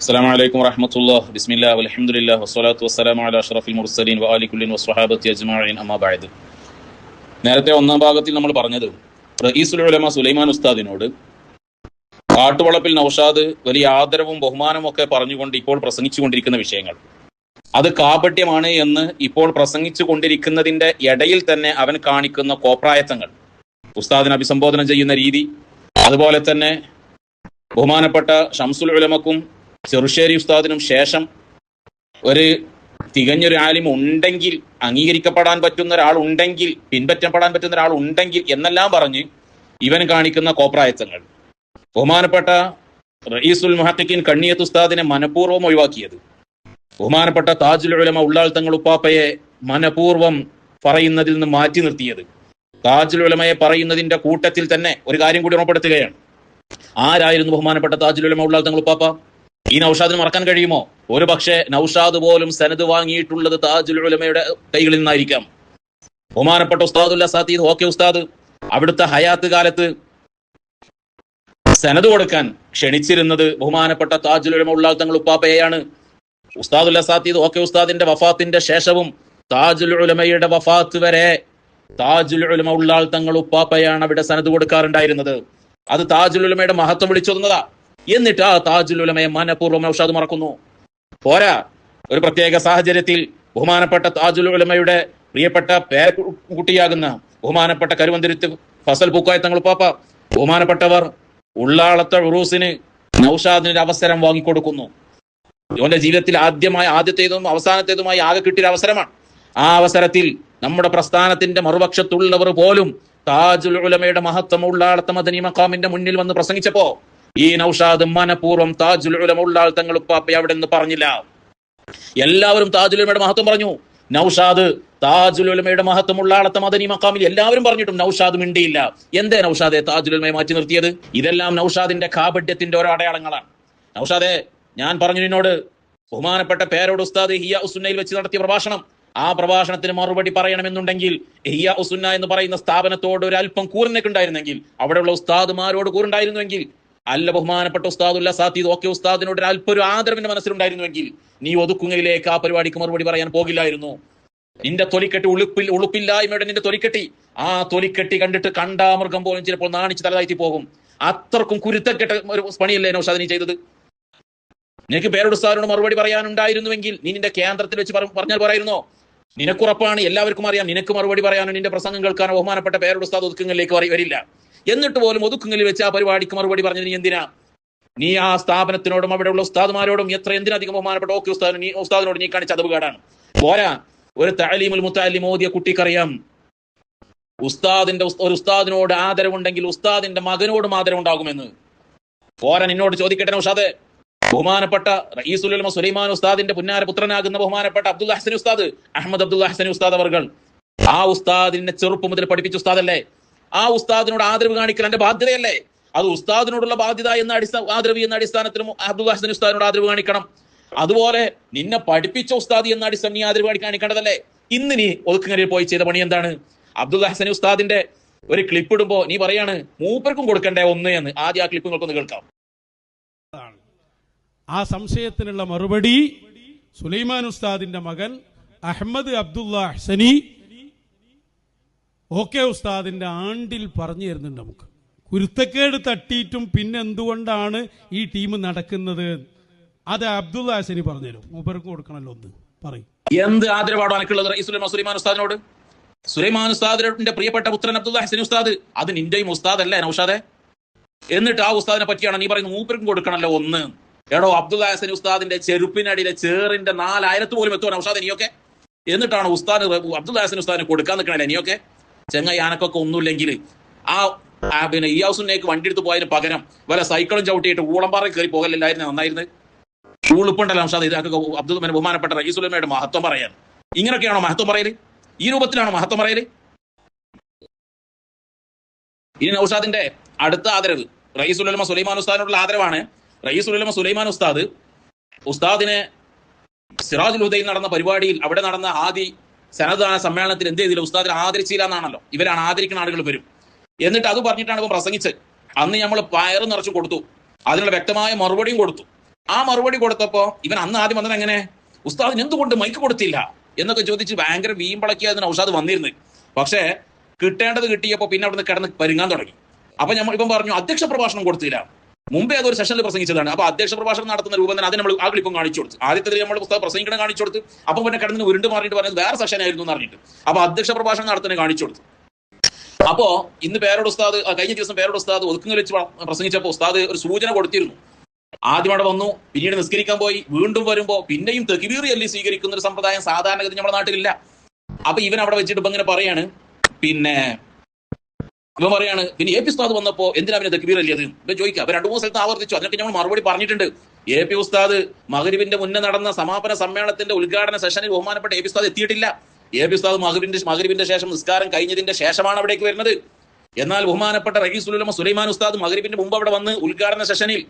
അസ്സലാമു അലൈക്കും വറഹ്മത്തുള്ളാഹി ബിസ്മില്ലാഹി വൽഹംദുലില്ലാഹി വസ്സലാത്തു വസ്സലാമു അലാ അഷ്റഫിൽ മുർസലീൻ വആലി കുല്ലിൻ വസ്വഹാബത്തി അജ്മഈൻ അമ്മാ ബഅദ്. നേരത്തെ ഒന്നാം ഭാഗത്തിൽ നമ്മൾ പറഞ്ഞത് റഈസുൽ ഉലമ സുലൈമാൻ ഉസ്താദിനോട് കാട്ടുവളപ്പിൽ നൗഷാദ് വലിയ ആദരവും ബഹുമാനവും ഒക്കെ പറഞ്ഞുകൊണ്ട് ഇപ്പോൾ പ്രസംഗിച്ചു കൊണ്ടിരിക്കുന്ന വിഷയങ്ങൾ, അത് കാപട്യമാണ് എന്ന് ഇപ്പോൾ പ്രസംഗിച്ചു കൊണ്ടിരിക്കുന്നതിന്റെ ഇടയിൽ തന്നെ അവൻ കാണിക്കുന്ന കോപ്രായത്തങ്ങൾ, ഉസ്താദിനെ അഭിസംബോധന ചെയ്യുന്ന രീതി, അതുപോലെ തന്നെ ബഹുമാനപ്പെട്ട ഷംസുൽ ഉലമക്കും ചെറുശ്ശേരി ഉസ്താദിനും ശേഷം ഒരു തികഞ്ഞൊരു ആലിം ഉണ്ടെങ്കിൽ, അംഗീകരിക്കപ്പെടാൻ പറ്റുന്ന ഒരാൾ ഉണ്ടെങ്കിൽ, പിൻപറ്റപ്പെടാൻ പറ്റുന്ന ഒരാൾ ഉണ്ടെങ്കിൽ എന്നെല്ലാം പറഞ്ഞ് ഇവൻ കാണിക്കുന്ന കോപ്രായത്തങ്ങൾ, ബഹുമാനപ്പെട്ട റഈസുൽ മുഹഖിഖീൻ കണ്ണിയത്ത് ഉസ്താദിനെ മനഃപൂർവ്വം ഒഴിവാക്കിയത്, ബഹുമാനപ്പെട്ട താജുൽ ഉലമ ഉള്ളാൾ തങ്ങൾ ഉപ്പാപ്പയെ മനഃപൂർവ്വം പറയുന്നതിൽ നിന്ന് മാറ്റി നിർത്തിയത്, താജുൽ ഉലമയെ പറയുന്നതിന്റെ കൂട്ടത്തിൽ തന്നെ ഒരു കാര്യം കൂടി ഉറപ്പെടുത്തുകയാണ്. ആരായിരുന്നു ബഹുമാനപ്പെട്ട താജുൽ ഉലമ ഉള്ളാൾ തങ്ങൾ ഉപ്പാപ്പ? ഈ നൗഷാദിന് മറക്കാൻ കഴിയുമോ? ഒരു പക്ഷേ നൗഷാദ് പോലും സനദ് വാങ്ങിയിട്ടുള്ളത് താജുൽ ഉലമയുടെ കൈകളിൽ നിന്നായിരിക്കാം. ബഹുമാനപ്പെട്ട ഉസ്താദുൽ അസാതീദ് ഓക്കെ ഉസ്താദ് അവിടുത്തെ ഹയാത്ത് കാലത്ത് സനദ് കൊടുക്കാൻ ക്ഷണിച്ചിരുന്നത് ബഹുമാനപ്പെട്ട താജുൽ ഉലമ ഉള്ളാൾ തങ്ങൾ ഉപ്പാപ്പയെയാണ്. ഉസ്താദുൽ അസാതീദ് ഓക്കെ ഉസ്താദിന്റെ വഫാത്തിന്റെ ശേഷവും താജുൽ ഉലമയുടെ വഫാത്ത് വരെ താജുൽ ഉലമ ഉള്ളാൾ തങ്ങൾ ഉപ്പാപ്പയാണ് അവിടെ സനദ് കൊടുക്കാറുണ്ടായിരുന്നത്. അത് താജുൽ ഉലമയുടെ മഹത്വം വിളിച്ചോതുന്നതാ. എന്നിട്ട് ആ താജുൽ ഉലമയെ മനഃപൂർവ്വം നൗഷാദ് മറക്കുന്നു. പോരാ, ഒരു പ്രത്യേക സാഹചര്യത്തിൽ ബഹുമാനപ്പെട്ട താജുൽ ഉലമയുടെ പ്രിയപ്പെട്ട പേരക്കുട്ടിയാകുന്ന ബഹുമാനപ്പെട്ട കരുവന്തിരുത്ത് ഫസൽ പൂക്കായ തങ്ങൾ ഉപ്പാപ്പ, ബഹുമാനപ്പെട്ടവർ ഉള്ളാളത്തെ ഉറൂസിന് നൗഷാദിന് അവസരം വാങ്ങിക്കൊടുക്കുന്നു. ഇവന്റെ ജീവിതത്തിൽ ആദ്യത്തേതും അവസാനത്തേതുമായി ആകെ കിട്ടിയ അവസരമാണ്. ആ അവസരത്തിൽ നമ്മുടെ പ്രസ്ഥാനത്തിന്റെ മറുപക്ഷത്തുള്ളവർ പോലും താജുൽ ഉലമയുടെ മഹത്വം ഉള്ളാളത്തെ മദനി മഖാമിന്റെ മുന്നിൽ വന്ന് പ്രസംഗിച്ചപ്പോ ഈ നൗഷാദ് മനഃപൂർവ്വം താജുൽ ഉലമ ഉള്ളാൾ തങ്ങൾ ഉപ്പാപ്പ അവിടെ നിന്ന് പറഞ്ഞില്ല. എല്ലാവരും താജുൽ ഉലമയുടെ മഹത്വം പറഞ്ഞു. നൗഷാദ് താജുൽ ഉലമയുടെ മഹത്വം ഉള്ളാളത്തെ മദനി മഖാമിൽ എല്ലാവരും പറഞ്ഞിട്ടും നൗഷാദ് മിണ്ടിയില്ല. എന്തേ നൗഷാദെ താജുൽ ഉലമയെ മാറ്റി നിർത്തിയത്? ഇതെല്ലാം നൗഷാദിന്റെ കാപട്യത്തിന്റെ ഓരോ അടയാളങ്ങളാണ്. നൗഷാദെ, ഞാൻ പറഞ്ഞു നിന്നോട്, ബഹുമാനപ്പെട്ട പേരോട് ഉസ്താദ് ഹിയ ഉസുന്നയിൽ വെച്ച് നടത്തിയ പ്രഭാഷണം, ആ പ്രഭാഷണത്തിന് മറുപടി പറയണമെന്നുണ്ടെങ്കിൽ ഹിയ ഉസുന്ന എന്ന് പറയുന്ന സ്ഥാപനത്തോട് ഒരു അല്പം കൂറിനൊക്കെ ഉണ്ടായിരുന്നെങ്കിൽ, അവിടെയുള്ള ഉസ്താദുമാരോട് കൂറുണ്ടായിരുന്നുവെങ്കിൽ, അല്ല ബഹുമാനപ്പെട്ട ഉസ്താദുൽ അസാതീദ് ഓക്കെ ഉസ്താദിനോട് ഒരു ആദരവിന്റെ മനസ്സിലുണ്ടായിരുന്നുവെങ്കിൽ നീ ഒതുക്കുങ്ങയിലേക്ക് ആ പരിപാടിക്ക് മറുപടി പറയാൻ പോകില്ലായിരുന്നു. നിന്റെ തൊലിക്കെട്ടി ഉളുപ്പില്ലായ്മയുടെ നിന്റെ തൊലിക്കെട്ടി, ആ തൊലിക്കെട്ടി കണ്ടിട്ട് കണ്ടാമൃഗം പോലും ചിലപ്പോൾ നാണിച്ച് തലതാഴ്ത്തി പോകും. അത്രക്കും കുരുത്തക്കെട്ട ഒരു പണിയല്ലേ നൗഷാദ് നീ ചെയ്തത്? നിനക്ക് പേരോട് ഉസ്താദിനോട് മറുപടി പറയാനുണ്ടായിരുന്നുവെങ്കിൽ നീ നിന്റെ കേന്ദ്രത്തിൽ വെച്ച് പറഞ്ഞാൽ പോരായിരുന്നോ? നിനക്കുറപ്പാണ്, എല്ലാവർക്കും അറിയാം, നിനക്ക് മറുപടി പറയാനോ നിന്റെ പ്രസംഗം കേൾക്കാനോ ബഹുമാനപ്പെട്ട പേരോട് ഉസ്താദ് ഒതുക്കുങ്ങലിലേക്ക് വരില്ല. എന്നിട്ട് പോലും ഒതുക്കുങ്ങലിൽ വെച്ച് ആ പരിപാടിക്ക് മറുപടി പറഞ്ഞത് നീ എന്തിനാ? നീ ആ സ്ഥാപനത്തിനോടും അവിടെയുള്ള ഉസ്താദുമാരോടും എന്തിനധികം ബഹുമാനപ്പെട്ട ഓക്കെ ഉസ്താദിനോട് നീ കാണിച്ച അതവുകേടാണ്. പോരാ, ഒരു തഅലീമുൽ മുതഅല്ലിം ഓതിയ കുട്ടിക്കറിയാം, ഒരു ഉസ്താദിനോട് ആദരവുണ്ടെങ്കിൽ ഉസ്താദിന്റെ മകനോടും ആദരവുണ്ടാകുമെന്ന്. പോരാ, നിന്നോട് ചോദിക്കട്ടെ നൗഷാദ്, ബഹുമാനപ്പെട്ട റഈസുൽ ഉലമ സുലൈമാൻ ഉസ്താദിന്റെ പുന്നാരപുത്രനാകുന്ന ബഹുമാനപ്പെട്ട അബ്ദുൽ ഹസൻ ഉസ്താദ്, അഹമ്മദ് അബ്ദുൽ ഹസൻ ഉസ്താദ് അവർകൾ, ആ ഉസ്താദിനെ ചെറുപ്പം മുതൽ പഠിപ്പിച്ച ഉസ്താദല്ലേ? ആ ഉസ്താദിനോട് ആദരവ് കാണിക്കൽ എന്റെ ബാധ്യതയല്ലേ? അത് ഉസ്താദിനോടുള്ള ബാധ്യത ആദരവ് എന്ന അടിസ്ഥാനത്തിലും അബ്ദുൽ ഹസൻ ഉസ്താദിനോട് ആദരവ് കാണിക്കണം. അതുപോലെ നിന്നെ പഠിപ്പിച്ച ഉസ്താദ് എന്ന അടിസ്ഥാനം നീ ആദരവ് കാണിക്കേണ്ടതല്ലേ? ഇന്ന് നീ ഒതുക്കുങ്ങലിൽ പോയി ചെയ്ത പണി എന്താണ്? അബ്ദുൽ ഹസൻ ഉസ്താദിന്റെ ഒരു ക്ലിപ്പ് ഇടുമ്പോ നീ പറയാണ് മൂപ്പർക്കും കൊടുക്കണ്ടേ ഒന്ന് എന്ന്. ആദ്യം ആ ക്ലിപ്പ് നിങ്ങൾക്കൊന്ന് കേൾക്കാം. ആ സംശയത്തിനുള്ള മറുപടി സുലൈമാൻ ഉസ്താദിന്റെ മകൻ അഹമ്മദ് അബ്ദുള്ള ഹസനി ഓക്കെ ഉസ്താദിന്റെ ആണ്ടിൽ പറഞ്ഞു തരുന്നുണ്ട്. നമുക്ക് കുരുത്തക്കേട് തട്ടിയിട്ടും പിന്നെ എന്തുകൊണ്ടാണ് ഈ ടീം നടക്കുന്നത്, അത് അബ്ദുള്ള ഹസനി പറഞ്ഞുതരും. മൂപ്പർക്കും കൊടുക്കണല്ലോ ഒന്ന് പറയും. എന്ത് ആദരവാണോ എനിക്കുള്ളത് സുലൈമാൻ ഉസ്താദിനോട്? സുലൈമാൻ ഉസ്താദിന്റെ പ്രിയപ്പെട്ട പുത്രൻ അബ്ദുള്ള ഹസനി ഉസ്താദ്, അത് നിന്റെയും ഉസ്താദല്ലേ നൗഷാദെ? എന്നിട്ട് ആ ഉസ്താദിനെ പറ്റിയാണ് നീ പറയുന്നത് മൂപ്പർക്കും കൊടുക്കണല്ലോ ഒന്ന്. എടോ, അബ്ദുള്ള ഹസനി ഉസ്താദിന്റെ ചെരുപ്പിനടിയിലെ ചേറിന്റെ 4000 പോലും എത്തുമോ നൗഷാദ് നീയൊക്കെ? എന്നിട്ടാണ് ഉസ്താദ് അബ്ദുള്ള ഹസനി ഉസ്താദിനെ കൊടുക്കാൻ നിൽക്കണല്ലേ നീയൊക്കെ? ചെങ്ങായി, ആനക്കൊക്കെ ഒന്നുമില്ലെങ്കിൽ പിന്നെ ഈ ഹൗസിനേക്ക് വണ്ടി എടുത്ത് പോയതിന് പകരം വല്ല സൈക്കിളും ചവിട്ടിയിട്ട് ഊളംപാറ കയറി പോകലില്ലായിരുന്നു നന്നായിരുന്നു. ഊളുപ്പുണ്ടല്ലോ നൗഷാദ്. ഇതൊക്കെ ബഹുമാനപ്പെട്ട റഈസുൽ ഉലമയുടെ മഹത്വം പറയാൻ ഇങ്ങനെയൊക്കെയാണോ മഹത്വം പറയല്? ഈ രൂപത്തിലാണോ മഹത്വം പറയല്? ഇനി നൗഷാദിന്റെ അടുത്ത ആദരവ് റഈസുൽ ഉലമ സുലൈമാൻ ഉസ്താദിനോടുള്ള ആദരവാണ്. റഈസുൽ ഉലമ സുലൈമാൻ ഉസ്താദിനെ സിറാജുൽ ഹുദയിൽ നടന്ന പരിപാടിയിൽ, അവിടെ നടന്ന ആദി സനദാന സമ്മേളനത്തിൽ എന്ത് ചെയ്തില്ല? ഉസ്താദിനെ ആദരിച്ചില്ല എന്നാണല്ലോ. ഇവരാണ് ആദരിക്കുന്ന ആളുകൾ വരും. എന്നിട്ട് അത് പറഞ്ഞിട്ടാണ് ഇവൻ പ്രസംഗിച്ചത്. അന്ന് നമ്മൾ പയറ് നിറച്ചു കൊടുത്തു, അതിനുള്ള വ്യക്തമായ മറുപടിയും കൊടുത്തു. ആ മറുപടി കൊടുത്തപ്പോ ഇവൻ അന്ന് ആദ്യം വന്നത് എങ്ങനെ, ഉസ്താദിന് എന്തുകൊണ്ട് മൈക്ക് കൊടുത്തില്ല എന്നൊക്കെ ചോദിച്ച് ഭയങ്കര വീമ്പളക്കിയതിന് ഔഷാദ് വന്നിരുന്നു. പക്ഷേ കിട്ടേണ്ടത് കിട്ടിയപ്പോ പിന്നെ അവിടുന്ന് കിടന്ന് പരുങ്ങാൻ തുടങ്ങി. അപ്പൊ ഇപ്പം പറഞ്ഞു അധ്യക്ഷ പ്രഭാഷണം കൊടുത്തില്ല, മുമ്പേ അതൊരു സെഷനിൽ പ്രസംഗിച്ചതാണ്. അപ്പൊ അധ്യക്ഷ പ്രഭാഷണം നടത്തുന്ന രൂപം തന്നെ അത് നമ്മൾ ആ ക്ലിപ്പും കാണിച്ചു കൊടുത്തു. ആദ്യത്തെ നമ്മൾ പുസ്തകം പ്രസംഗിക്കണം കാണിച്ചു കൊടുത്തു. അപ്പൊ പിന്നെ കിടന്ന് ഉരുണ്ട് മാറിയിട്ട് പറഞ്ഞത് വേറെ സെഷൻ ആയിരുന്നു എന്ന് പറഞ്ഞിട്ട് അപ്പൊ അധ്യക്ഷ പ്രഭാഷണം നടത്തുന്നത് കാണിച്ചു കൊടുത്തു. അപ്പോ ഇന്ന് പേരോട് ഉസ്താദ്, കഴിഞ്ഞ ദിവസം പേരോട് ഉസ്താദ് ഒതുക്കുങ്ങൽ വെച്ച് പ്രസംഗിച്ചപ്പോൾ ഉസ്താദ് ഒരു സൂചന കൊടുത്തിരുന്നു. ആദ്യം അവിടെ വന്നു, പിന്നീട് നിസ്കരിക്കാൻ പോയി, വീണ്ടും വരുമ്പോ പിന്നെയും തക്ബീർ ചൊല്ലി സ്വീകരിക്കുന്ന ഒരു സമ്പ്രദായം സാധാരണഗതി നമ്മുടെ നാട്ടിലില്ല. അപ്പൊ ഇവൻ അവിടെ വെച്ചിട്ട് ഇപ്പൊ ഇങ്ങനെ പറയാണ്, പിന്നെ ഇവൻ പറയാണ് പിന്നെ എ പി ഉസ്താദ് വന്നപ്പോ എന്തിനാ പിന്നെ തക്ബീർ ചൊല്ലിയത് ഇവൻ ചോദിക്കുക. അപ്പൊ 2-3 സ്ഥലത്ത് ആവർത്തിച്ചു. അതിനൊക്കെ നമ്മൾ മറുപടി പറഞ്ഞിട്ടുണ്ട്. എ പി ഉസ്താദ് മഗ്‌രിബിന്റെ മുന്നേ നടന്ന സമാപന സമ്മേളനത്തിന്റെ ഉദ്ഘാടന സെഷനിൽ ബഹുമാനപ്പെട്ട എ പി ഉസ്താദ് എത്തിയിട്ടില്ല. എ പി ഉസ്താദ് മഗ്‌രിബിന്റെ ശേഷം നിസ്കാരം കഴിഞ്ഞതിന്റെ ശേഷമാണ് അവിടേക്ക് വരുന്നത്. എന്നാൽ ബഹുമാനപ്പെട്ട റഈസുൽ ഉലമ സുലൈമാൻ ഉസ്താദ് മഗ്‌രിബിന്റെ മുമ്പ് അവിടെ വന്ന് ഉദ്ഘാടന സെഷനിൽ,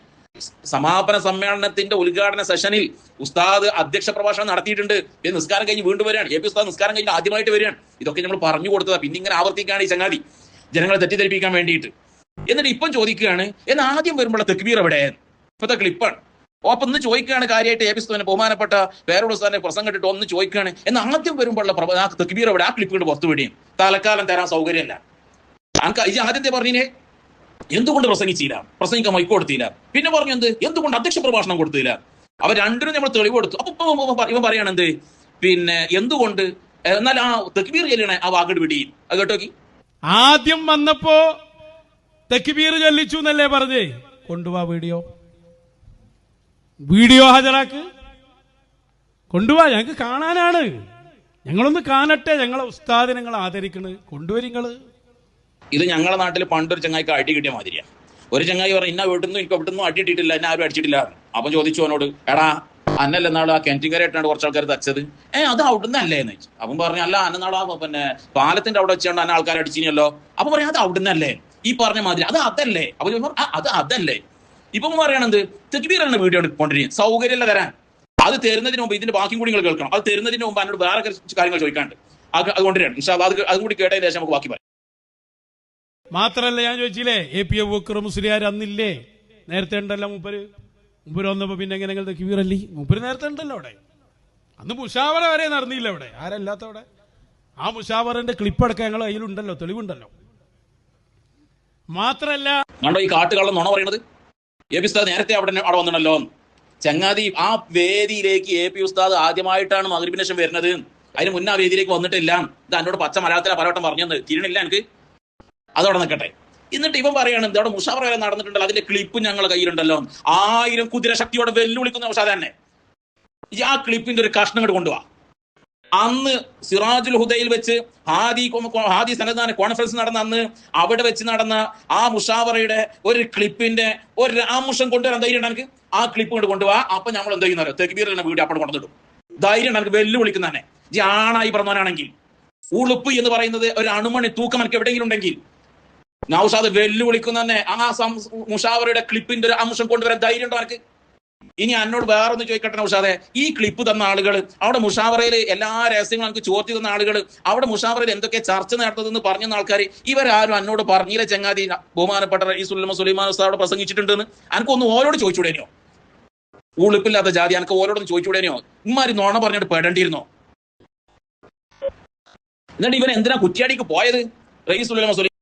സമാപന സമ്മേളനത്തിന്റെ ഉദ്ഘാടന സെഷനിൽ ഉസ്താദ് അധ്യക്ഷ പ്രഭാഷണം നടത്തിയിട്ടുണ്ട്. നിസ്കാരം കഴിഞ്ഞ് വീണ്ടും വരികയാണ്. എ പി ഉസ്താദ് നിസ്കാരം കഴിഞ്ഞ് ആദ്യമായിട്ട് വരികയാണ്. ഇതൊക്കെ നമ്മൾ പറഞ്ഞു കൊടുത്തതാ. പിന്നെ ഇങ്ങനെ ആവർത്തിക്കുകയാണ് ഈ ചങ്ങാതി ജനങ്ങളെ തെറ്റിദ്ധരിപ്പിക്കാൻ വേണ്ടിയിട്ട്. എന്നിട്ട് ഇപ്പം ചോദിക്കുകയാണ് എന്ന് ആദ്യം വരുമ്പോഴുള്ള തക്ബീർ എവിടെ, ഇപ്പത്തെ ക്ലിപ്പാണ്. അപ്പൊ ഒന്ന് ചോദിക്കുകയാണ് കാര്യമായിട്ട് എ പി ഉസ്താദിനെ ബഹുമാനപ്പെട്ട പേരോട് ഉസ്താദിനെ പ്രസംഗം ഇട്ടിട്ട് ഒന്ന് ചോദിക്കുകയാണ് എന്ന് ആദ്യം വരുമ്പോഴുള്ള തക്ബീർ എവിടെ, ആ ക്ലിപ്പ് കൊണ്ട് പുറത്തു വിടുകയും തൽക്കാലം തരാൻ സൗകര്യമല്ല. ഈ ആദ്യത്തെ പറഞ്ഞിനെ എന്തുകൊണ്ട് പ്രസംഗിച്ചില്ല, പ്രസംഗിക്കാൻ മൈക്ക് കൊടുത്തില്ല. പിന്നെ പറഞ്ഞു എന്തുകൊണ്ട് അധ്യക്ഷ പ്രഭാഷണം കൊടുത്തില്ല. അവ രണ്ടിനും നമ്മൾ തെളിവ് കൊടുത്തു. അപ്പൊ ഇവൻ പറയാണ് പിന്നെ എന്തുകൊണ്ട്, എന്നാൽ ആ തക്ബീർ ചൊല്ലണേ ആ വാഗട് പിടിയും. അത് കേട്ടോക്കി. ആദ്യം വന്നപ്പോ തക്ബീർ ചൊല്ലിച്ചു എന്നല്ലേ പറഞ്ഞേ, കൊണ്ടുപോവാ വീഡിയോ ഹാജരാക്ക്, കൊണ്ടുപോവാ, ഞങ്ങൾക്ക് കാണാനാണ്, ഞങ്ങളൊന്ന് കാണട്ടെ, ഞങ്ങളെ ഉസ്താദിനെ ഞങ്ങൾ ആദരിക്കണ്, കൊണ്ടുവരിങ്ങള്. ഇത് ഞങ്ങളുടെ നാട്ടിൽ പണ്ടൊരു ചങ്ങായിക്ക് അടി കിട്ടിയ മാതിരിയാണ്. ഒരു ചങ്ങായി പറഞ്ഞു ഇന്ന വീട്ടിൽ എനിക്ക് എവിടുന്നും അടി ഇട്ടിട്ടില്ല, എന്നെ ആരും അടിച്ചിട്ടില്ല. അപ്പം ചോദിച്ചു അവനോട്, എടാ അന്നല്ല നാളെ ആ കെൻറ്റിങ്കരായിട്ടാണ് കുറച്ച് ആൾക്കാർ തച്ചത്, അത് അവിടുന്ന് അല്ലേ എന്ന് ചോദിച്ചു. അപ്പം പറഞ്ഞു അല്ല, അന്നാളെ പിന്നെ പാലത്തിന്റെ അവിടെ വെച്ചാണ്ട് അന്ന ആൾക്കാർ അടിച്ചിനല്ലോ. അപ്പൊ പറയാം അത് അവിടുന്ന് അല്ലേ, ഈ പറഞ്ഞ മാതിരി അത് അതല്ലേ. അപ്പൊ അത് അതല്ലേ. ഇപ്പം പറയണത് തക്ബീറാണ് വീഡിയോ കൊണ്ടിരിക്കും, സൗകര്യമല്ല തരാൻ. അത് തരുന്നതിന് മുമ്പ് ഇതിന്റെ ബാക്കി കൂടി നിങ്ങൾ കേൾക്കണം. അത് തരുന്നതിന് മുമ്പ് എന്നോട് വേറെ കുറച്ച് കാര്യങ്ങൾ ചോദിക്കാണ്ട് അത് കൊണ്ടുവരാണ്. അതും കൂടി കേട്ടതിന് ശേഷം നമുക്ക് ബാക്കി പറയാം. മാത്രല്ല ഞാൻ ചോദിച്ചില്ലേ, എ പി അബൂബക്കർ മുസ്ലിയാർ അന്നില്ലേ, നേരത്തെ ഉണ്ടല്ലോ മൂപ്പര് വന്നപ്പോ പിന്നെ എങ്ങനെ തക്ബീറല്ലേ, മൂപ്പര് നേരത്തെ ഉണ്ടല്ലോ അവിടെ. അന്ന് മുഷാവറ വരെ നടന്നില്ല അവിടെ, ആരല്ലാത്ത അവിടെ. ആ മുഷാവറിന്റെ ക്ലിപ്പ് അടക്കം ഞങ്ങൾ കയ്യിലുണ്ടല്ലോ, തെളിവുണ്ടല്ലോ. മാത്രല്ല കണ്ടോ ഈ കാട്ടുകള്ളം നുണ പറയുന്നത്. എ പി ഉസ്താദ് നേരത്തെ അവിടെ വന്നിട്ടല്ലോ ചങ്ങാതി. ആ വേദിയിലേക്ക് എ പി ഉസ്താദ് ആദ്യമായിട്ടാണ് മഗ്‌രിബിന് ശേഷം വരുന്നത്. അതിന് മുന്നേ ആ വേദിയിലേക്ക് വന്നിട്ടില്ല. ഇത് എന്നോട് പച്ച മലയാളത്തിലെ പലവട്ടം പറഞ്ഞത് തിരിയണില്ല എനിക്ക്. അതവിടെ നിൽക്കട്ടെ. എന്നിട്ട് ഇവൻ പറയാണ് അവിടെ മുഷാവറ വരെ നടന്നിട്ടുണ്ടല്ലോ, അതിന്റെ ക്ലിപ്പ് ഞങ്ങളുടെ കയ്യിലുണ്ടല്ലോ. 1000 കുതിര ശക്തിയോടെ വെല്ലുവിളിക്കുന്ന ഉസ്താദ് തന്നെ. ആ ക്ലിപ്പിന്റെ ഒരു കഷ്ണം ഇങ്ങോട്ട് കൊണ്ടുപോവാ. അന്ന് സിറാജുൽ ഹുദയിൽ വെച്ച് ഹാദി സനദാന കോൺഫറൻസ് നടന്ന അന്ന് അവിടെ വെച്ച് നടന്ന ആ മുഷാവറയുടെ ഒരു ക്ലിപ്പിന്റെ ഒരു ആമുഷം കൊണ്ടുവരാൻ ധൈര്യം എനിക്ക്. ആ ക്ലിപ്പ് കൊണ്ട് കൊണ്ടുപോവാ. അപ്പൊ നമ്മൾ എന്ത് ചെയ്യുന്നവരോ തെക്ബീറിന്റെ വീഡിയോ അപ്പോൾ കൊണ്ടുവന്നിടും. ധൈര്യം എനിക്ക് വെല്ലുവിളിക്കുന്ന തന്നെ. ആണായി പറഞ്ഞവനാണെങ്കിൽ ഉളുപ്പ് എന്ന് പറയുന്നത് ഒരു അണുമണി തൂക്കം എനിക്ക് എവിടെയെങ്കിലും ഉണ്ടെങ്കിൽ നൗഷാദ് വെല്ലുവിളിക്കുന്ന തന്നെ ആ മുഷാവറയുടെ ക്ലിപ്പിന്റെ ഒരു അംശം കൊണ്ടുവരാൻ ധൈര്യം ഉണ്ടോ എനിക്ക്? ഇനി എന്നോട് വേറൊന്ന് ചോദിക്കട്ടെ നൗഷാദെ, ഈ ക്ലിപ്പ് തന്ന ആളുകൾ, അവിടെ മുഷാവറയിൽ എല്ലാ രഹസ്യങ്ങളും എനിക്ക് ചോർത്തി തന്ന ആളുകൾ, അവിടെ മുഷാവറയിൽ എന്തൊക്കെ ചർച്ച നടത്തുന്നതെന്ന് പറഞ്ഞ ആൾക്കാർ, ഇവരാരും എന്നോട് പറഞ്ഞില്ല ചങ്ങാതി ബഹുമാനപ്പെട്ട റഈസുൽ ഉലമ സുലൈമാൻ ഉസ്താദ് അവിടെ പ്രസംഗിച്ചിട്ടുണ്ടെന്ന്. എനിക്കൊന്ന് ഓരോട് ചോദിച്ചുവിടേനോ? ഉളുപ്പില്ലാത്ത ജാതി എനിക്ക് ഓരോടൊന്ന് ചോദിച്ചുവിടേനോ? ഇമാരി നോണ പറഞ്ഞിട്ട് പെടേണ്ടിയിരുന്നോ? എന്നിട്ട് ഇവൻ എന്തിനാ കുറ്റ്യാടിക്ക് പോയത്? റഈസുൽ ഉലമ